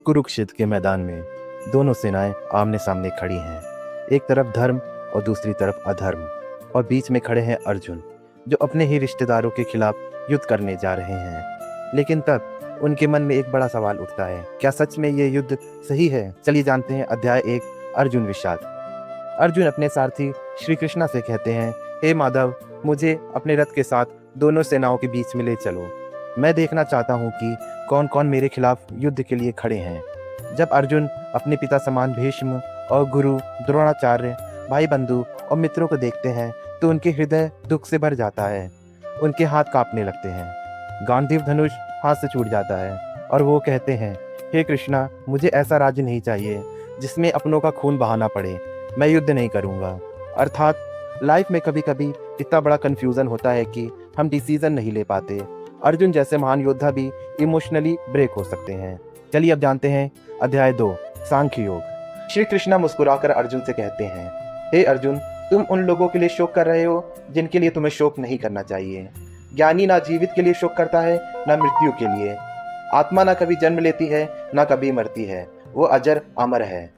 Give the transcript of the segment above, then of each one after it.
कुरुक्षेत्र के मैदान में दोनों सेनाएं आमने सामने खड़ी हैं। एक तरफ धर्म और दूसरी तरफ अधर्म, और बीच में खड़े हैं अर्जुन, जो अपने ही रिश्तेदारों के खिलाफ युद्ध करने जा रहे हैं। लेकिन तब उनके मन में एक बड़ा सवाल उठता है, क्या सच में ये युद्ध सही है? चलिए जानते हैं अध्याय 1, अर्जुन विषाद। अर्जुन अपने सारथी श्री कृष्णा से कहते हैं, हे माधव, मुझे अपने रथ के साथ दोनों सेनाओं के बीच में ले चलो। मैं देखना चाहता हूँ कि कौन कौन मेरे खिलाफ युद्ध के लिए खड़े हैं। जब अर्जुन अपने पिता समान भीष्म और गुरु द्रोणाचार्य, भाई बंधु और मित्रों को देखते हैं तो उनके हृदय दुख से भर जाता है। उनके हाथ कांपने लगते हैं, गांडीव धनुष हाथ से छूट जाता है और वो कहते हैं, हे कृष्णा, मुझे ऐसा राज्य नहीं चाहिए जिसमें अपनों का खून बहाना पड़े। मैं युद्ध नहीं करूँगा। अर्थात लाइफ में कभी कभी इतना बड़ा कन्फ्यूज़न होता है कि हम डिसीजन नहीं ले पाते। अर्जुन जैसे महान योद्धा भी इमोशनली ब्रेक हो सकते हैं। चलिए अब जानते हैं अध्याय 2, सांख्य योग। श्री कृष्णा मुस्कुराकर अर्जुन से कहते हैं, हे अर्जुन, तुम उन लोगों के लिए शोक कर रहे हो जिनके लिए तुम्हें शोक नहीं करना चाहिए। ज्ञानी ना जीवित के लिए शोक करता है ना मृत्यु के लिए। आत्मा ना कभी जन्म लेती है ना कभी मरती है, वो अजर अमर है।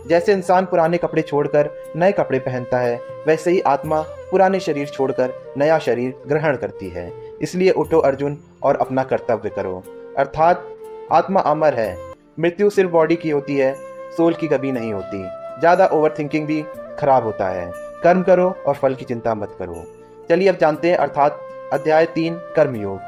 जैसे इंसान पुराने कपड़े छोड़कर नए कपड़े पहनता है, वैसे ही आत्मा पुराने शरीर छोड़कर नया शरीर ग्रहण करती है। इसलिए उठो अर्जुन और अपना कर्तव्य करो। अर्थात आत्मा अमर है, मृत्यु सिर्फ बॉडी की होती है, सोल की कभी नहीं होती। ज़्यादा ओवर थिंकिंग भी खराब होता है। कर्म करो और फल की चिंता मत करो। चलिए अब जानते हैं अर्थात अध्याय 3, कर्मयोग।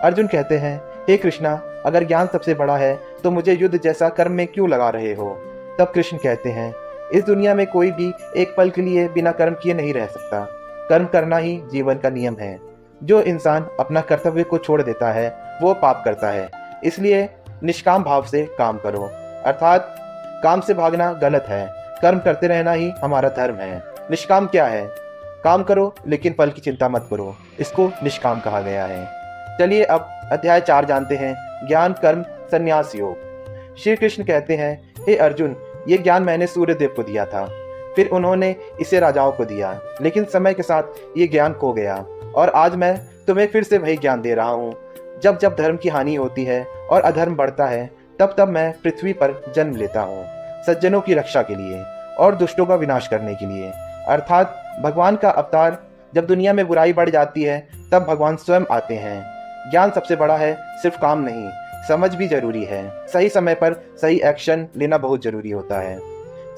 अर्जुन कहते हैं, हे कृष्णा, अगर ज्ञान सबसे बड़ा है तो मुझे युद्ध जैसा कर्म में क्यों लगा रहे हो? तब कृष्ण कहते हैं, इस दुनिया में कोई भी एक पल के लिए बिना कर्म किए नहीं रह सकता। कर्म करना ही जीवन का नियम है। जो इंसान अपना कर्तव्य को छोड़ देता है वो पाप करता है। इसलिए निष्काम भाव से काम करो। अर्थात काम से भागना गलत है, कर्म करते रहना ही हमारा धर्म है। निष्काम क्या है? काम करो लेकिन फल की चिंता मत करो, इसको निष्काम कहा गया है। चलिए अब अध्याय 4 जानते हैं, ज्ञान कर्म संन्यास योग। श्री कृष्ण कहते हैं, हे अर्जुन, ये ज्ञान मैंने सूर्यदेव को दिया था, फिर उन्होंने इसे राजाओं को दिया, लेकिन समय के साथ ये ज्ञान खो गया और आज मैं तुम्हें फिर से वही ज्ञान दे रहा हूँ। जब जब धर्म की हानि होती है और अधर्म बढ़ता है, तब तब मैं पृथ्वी पर जन्म लेता हूँ, सज्जनों की रक्षा के लिए और दुष्टों का विनाश करने के लिए। अर्थात भगवान का अवतार। जब दुनिया में बुराई बढ़ जाती है तब भगवान स्वयं आते हैं। ज्ञान सबसे बड़ा है, सिर्फ काम नहीं, समझ भी जरूरी है। सही समय पर सही एक्शन लेना बहुत जरूरी होता है।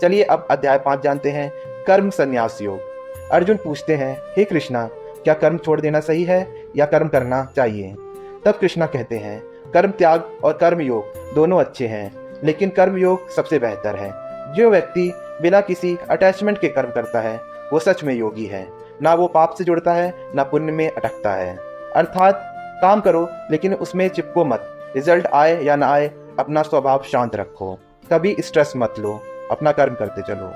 चलिए अब अध्याय 5 जानते हैं, कर्म संन्यास योग। अर्जुन पूछते हैं, हे कृष्णा, क्या कर्म छोड़ देना सही है या कर्म करना चाहिए? तब कृष्णा कहते हैं, कर्म त्याग और कर्म योग दोनों अच्छे हैं, लेकिन कर्म योग सबसे बेहतर है। जो व्यक्ति बिना किसी अटैचमेंट के कर्म करता है वो सच में योगी है। ना वो पाप से जुड़ता है ना पुण्य में अटकता है। अर्थात काम करो लेकिन उसमें चिपको मत। रिजल्ट आए या ना आए, अपना स्वभाव शांत रखो, कभी स्ट्रेस मत लो, अपना कर्म करते चलो।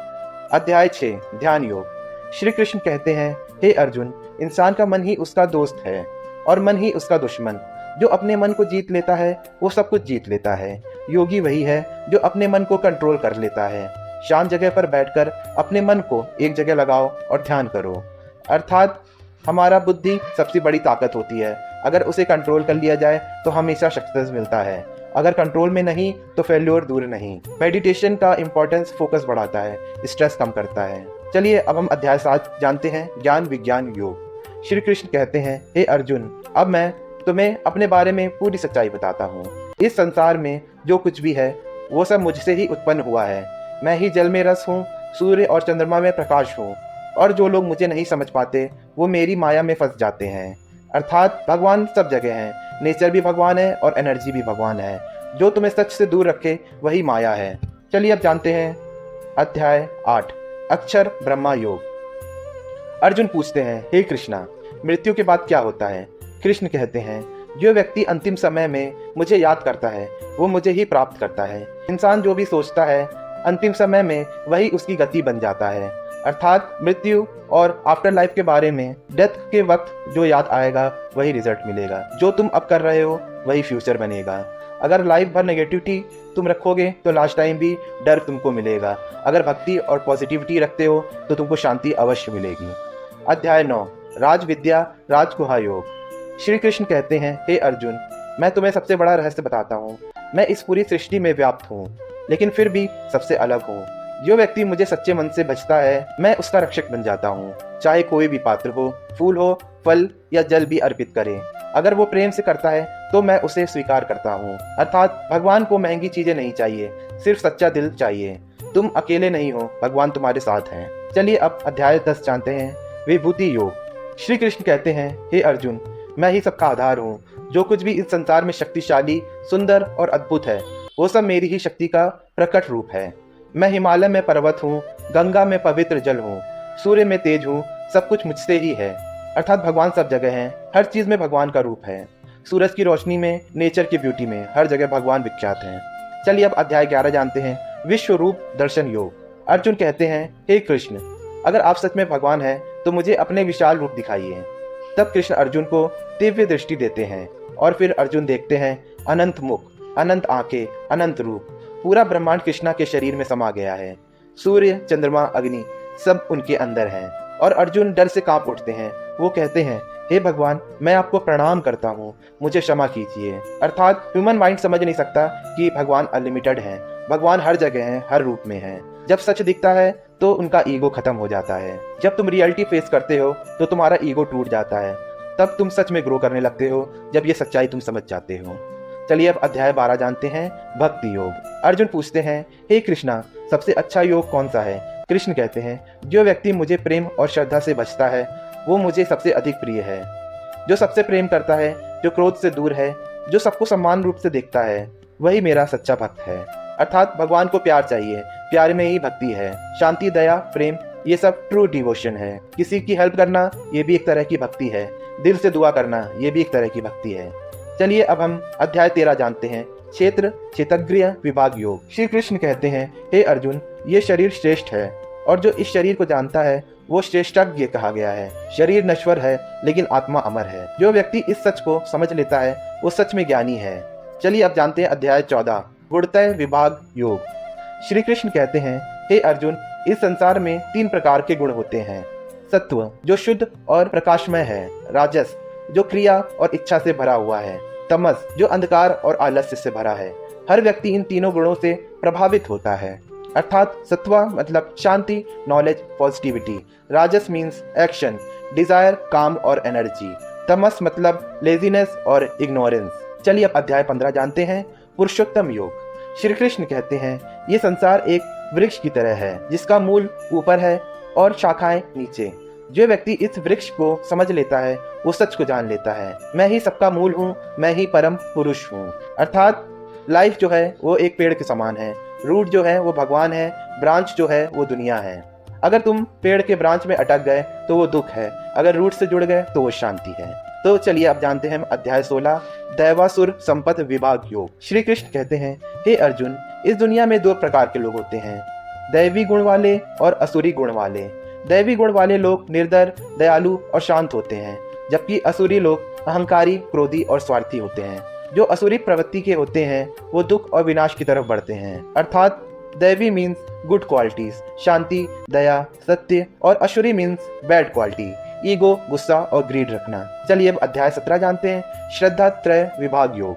अध्याय 6, ध्यान योग। श्री कृष्ण कहते हैं, हे अर्जुन, इंसान का मन ही उसका दोस्त है और मन ही उसका दुश्मन। जो अपने मन को जीत लेता है वो सब कुछ जीत लेता है। योगी वही है जो अपने मन को कंट्रोल कर लेता है। शांत जगह पर बैठकर अपने मन को एक जगह लगाओ और ध्यान करो। अर्थात हमारा बुद्धि सबसे बड़ी ताकत होती है। अगर उसे कंट्रोल कर लिया जाए तो हमेशा सक्सेस मिलता है, अगर कंट्रोल में नहीं तो फेल्योर दूर नहीं। मेडिटेशन का इंपॉर्टेंस फोकस बढ़ाता है, स्ट्रेस कम करता है। चलिए अब हम अध्याय 7 जानते हैं, ज्ञान विज्ञान योग। श्री कृष्ण कहते हैं, हे अर्जुन, अब मैं तुम्हें अपने बारे में पूरी सच्चाई बताता हूँ। इस संसार में जो कुछ भी है वो सब मुझसे ही उत्पन्न हुआ है। मैं ही जल में रस हूँ, सूर्य और चंद्रमा में प्रकाश हूँ, और जो लोग मुझे नहीं समझ पाते वो मेरी माया में फंस जाते हैं। अर्थात भगवान सब जगह है, नेचर भी भगवान है और एनर्जी भी भगवान है। जो तुम्हें सच से दूर रखे वही माया है। चलिए अब जानते हैं अध्याय 8, अक्षर ब्रह्मा योग। अर्जुन पूछते हैं, हे कृष्णा, मृत्यु के बाद क्या होता है? कृष्ण कहते हैं, जो व्यक्ति अंतिम समय में मुझे याद करता है वो मुझे ही प्राप्त करता है। इंसान जो भी सोचता है अंतिम समय में वही उसकी गति बन जाता है। अर्थात मृत्यु और आफ्टर लाइफ के बारे में डेथ के वक्त जो याद आएगा वही रिजल्ट मिलेगा। जो तुम अब कर रहे हो वही फ्यूचर बनेगा। अगर लाइफ भर नेगेटिविटी तुम रखोगे तो लास्ट टाइम भी डर तुमको मिलेगा। अगर भक्ति और पॉजिटिविटी रखते हो तो तुमको शांति अवश्य मिलेगी। अध्याय 9, राज विद्या राजगुहा योग। श्री कृष्ण कहते हैं, हे अर्जुन, मैं तुम्हें सबसे बड़ा रहस्य बताता हूँ। मैं इस पूरी सृष्टि में व्याप्त हूँ, लेकिन फिर भी सबसे अलग हूँ। जो व्यक्ति मुझे सच्चे मन से बचता है, मैं उसका रक्षक बन जाता हूँ, चाहे कोई भी पात्र हो, फूल हो, फल या जल भी अर्पित करे। अगर वो प्रेम से करता है तो मैं उसे स्वीकार करता हूँ। अर्थात भगवान को महंगी चीजें नहीं चाहिए, सिर्फ सच्चा दिल चाहिए। तुम अकेले नहीं हो, भगवान तुम्हारे साथ हैं। चलिए अब अध्याय 10 जानते हैं, विभूति योग। श्री कृष्ण कहते हैं, हे अर्जुन, मैं ही सबका आधार हूँ। जो कुछ भी इस संसार में शक्तिशाली, सुंदर और अद्भुत है, वो सब मेरी ही शक्ति का प्रकट रूप है। मैं हिमालय में पर्वत हूँ, गंगा में पवित्र जल हूँ, सूर्य में तेज हूँ, सब कुछ मुझसे ही है। अर्थात भगवान सब जगह हैं, हर चीज में भगवान का रूप है। सूरज की रोशनी में, नेचर की ब्यूटी में, हर जगह भगवान विख्यात हैं। चलिए अब अध्याय 11 जानते हैं, विश्व रूप दर्शन योग। अर्जुन कहते हैं, हे कृष्ण, अगर आप सच में भगवान हैं तो मुझे अपने विशाल रूप दिखाइए। तब कृष्ण अर्जुन को दिव्य दृष्टि देते हैं और फिर अर्जुन देखते हैं अनंत मुख, अनंत आंखें, अनंत रूप। पूरा ब्रह्मांड कृष्णा के शरीर में समा गया है। सूर्य, चंद्रमा, अग्नि सब उनके अंदर हैं और अर्जुन डर से कांप उठते हैं। वो कहते हैं, हे भगवान, मैं आपको प्रणाम करता हूँ, मुझे क्षमा कीजिए। अर्थात ह्यूमन माइंड समझ नहीं सकता कि भगवान अनलिमिटेड हैं। भगवान हर जगह हैं, हर रूप में हैं। जब सच दिखता है तो उनका ईगो खत्म हो जाता है। जब तुम रियलिटी फेस करते हो तो तुम्हारा ईगो टूट जाता है। तब तुम सच में ग्रो करने लगते हो, जब ये सच्चाई तुम समझ जाते हो। चलिए अब अध्याय 12 जानते हैं, भक्ति योग। अर्जुन पूछते हैं, हे कृष्णा, सबसे अच्छा योग कौन सा है? कृष्ण कहते हैं, जो व्यक्ति मुझे प्रेम और श्रद्धा से बचता है वो मुझे सबसे अधिक प्रिय है। जो सबसे प्रेम करता है, जो क्रोध से दूर है, जो सबको समान रूप से देखता है, वही मेरा सच्चा भक्त है। अर्थात भगवान को प्यार चाहिए, प्यार में ही भक्ति है। शांति, दया, प्रेम, ये सब ट्रू डिवोशन है। किसी की हेल्प करना, ये भी एक तरह की भक्ति है। दिल से दुआ करना, ये भी एक तरह की भक्ति है। चलिए अब हम अध्याय 13 जानते हैं, क्षेत्र क्षेत्रज्ञ विभाग योग। श्री कृष्ण कहते हैं, हे अर्जुन, ये शरीर श्रेष्ठ है और जो इस शरीर को जानता है वो श्रेष्ठज्ञ कहा गया है। शरीर नश्वर है लेकिन आत्मा अमर है। जो व्यक्ति इस सच को समझ लेता है वो सच में ज्ञानी है। चलिए अब जानते हैं अध्याय 14, गुणत्रय विभाग योग। श्री कृष्ण कहते हैं, हे अर्जुन, इस संसार में 3 प्रकार के गुण होते हैं। सत्व, जो शुद्ध और प्रकाशमय है। राजस, जो क्रिया और इच्छा से भरा हुआ है। तमस, जो अंधकार और आलस्य से भरा है। हर व्यक्ति इन तीनों गुणों से प्रभावित होता है। अर्थात सत्वा मतलब शांति, नॉलेज, पॉजिटिविटी। राजस मीन्स एक्शन, डिजायर, काम और एनर्जी। तमस मतलब लेजीनेस और इग्नोरेंस। चलिए अब अध्याय 15 जानते हैं, पुरुषोत्तम योग। श्री कृष्ण कहते हैं, ये संसार एक वृक्ष की तरह है जिसका मूल ऊपर है और शाखाएं नीचे। जो व्यक्ति इस वृक्ष को समझ लेता है वो सच को जान लेता है। मैं ही सबका मूल हूँ, मैं ही परम पुरुष हूँ। अर्थात लाइफ जो है वो एक पेड़ के समान है। रूट जो है वो भगवान है, ब्रांच जो है वो दुनिया है। अगर तुम पेड़ के ब्रांच में अटक गए तो वो दुख है, अगर रूट से जुड़ गए तो वो शांति है। तो चलिए अब जानते हैं अध्याय 16, दैवासुर संपत विभाग योग। श्री कृष्ण कहते हैं, हे अर्जुन, इस दुनिया में 2 प्रकार के लोग होते हैं, दैवी गुण वाले और असुरी गुण वाले। दैवी गुण वाले लोग निर्दय, दयालु और शांत होते हैं, जबकि असुरी लोग अहंकारी, क्रोधी और स्वार्थी होते हैं। जो असुरी प्रवृत्ति के होते हैं वो दुख और विनाश की तरफ बढ़ते हैं। अर्थात दैवी मीन्स गुड क्वालिटीज, शांति, दया, सत्य, और असुरी मीन्स बैड क्वालिटी, ईगो, गुस्सा और ग्रीड रखना। चलिए अब अध्याय 17 जानते हैं, श्रद्धा त्रय विभाग योग।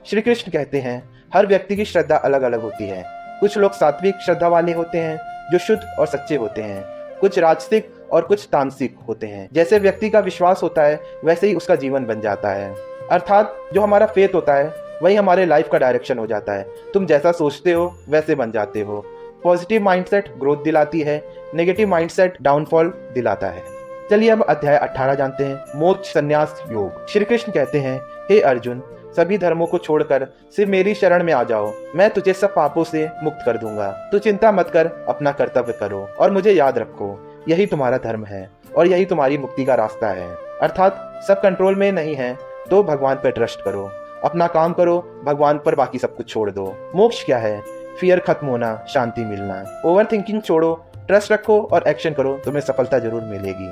श्री कृष्ण कहते हैं, हर व्यक्ति की श्रद्धा अलग अलग होती है। कुछ लोग सात्विक श्रद्धा वाले होते हैं जो शुद्ध और सच्चे होते हैं। कुछ राजसिक और कुछ तामसिक होते हैं। जैसे व्यक्ति का विश्वास होता है वैसे ही उसका जीवन बन जाता है। अर्थात जो हमारा फेथ होता है वही हमारे लाइफ का डायरेक्शन हो जाता है। तुम जैसा सोचते हो वैसे बन जाते हो। पॉजिटिव माइंडसेट ग्रोथ दिलाती है, नेगेटिव माइंडसेट डाउनफॉल दिलाता है। चलिए अब अध्याय 18 जानते हैं, मोक्ष संन्यास योग। श्री कृष्ण कहते हैं, हे अर्जुन, सभी धर्मों को छोड़कर सिर्फ मेरी शरण में आ जाओ, मैं तुझे सब पापों से मुक्त कर दूंगा। तू चिंता मत कर, अपना कर्तव्य करो और मुझे याद रखो, यही तुम्हारा धर्म है और यही तुम्हारी मुक्ति का रास्ता है। अर्थात सब कंट्रोल में नहीं है तो भगवान पर ट्रस्ट करो, अपना काम करो, भगवान पर बाकी सब कुछ छोड़ दो। मोक्ष क्या है? फियर खत्म होना, शांति मिलना। ओवर थिंकिंग छोड़ो, ट्रस्ट रखो और एक्शन करो, तुम्हें सफलता जरूर मिलेगी।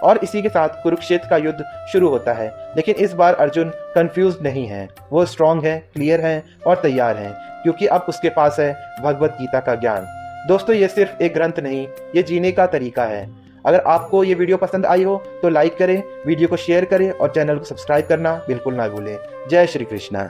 और इसी के साथ कुरुक्षेत्र का युद्ध शुरू होता है, लेकिन इस बार अर्जुन कंफ्यूज नहीं है, वो स्ट्रांग है, क्लियर है और तैयार है, क्योंकि अब उसके पास है भगवत गीता का ज्ञान। दोस्तों, ये सिर्फ एक ग्रंथ नहीं, ये जीने का तरीका है। अगर आपको ये वीडियो पसंद आई हो तो लाइक करें, वीडियो को शेयर करें और चैनल को सब्सक्राइब करना बिल्कुल ना भूलें। जय श्री कृष्णा।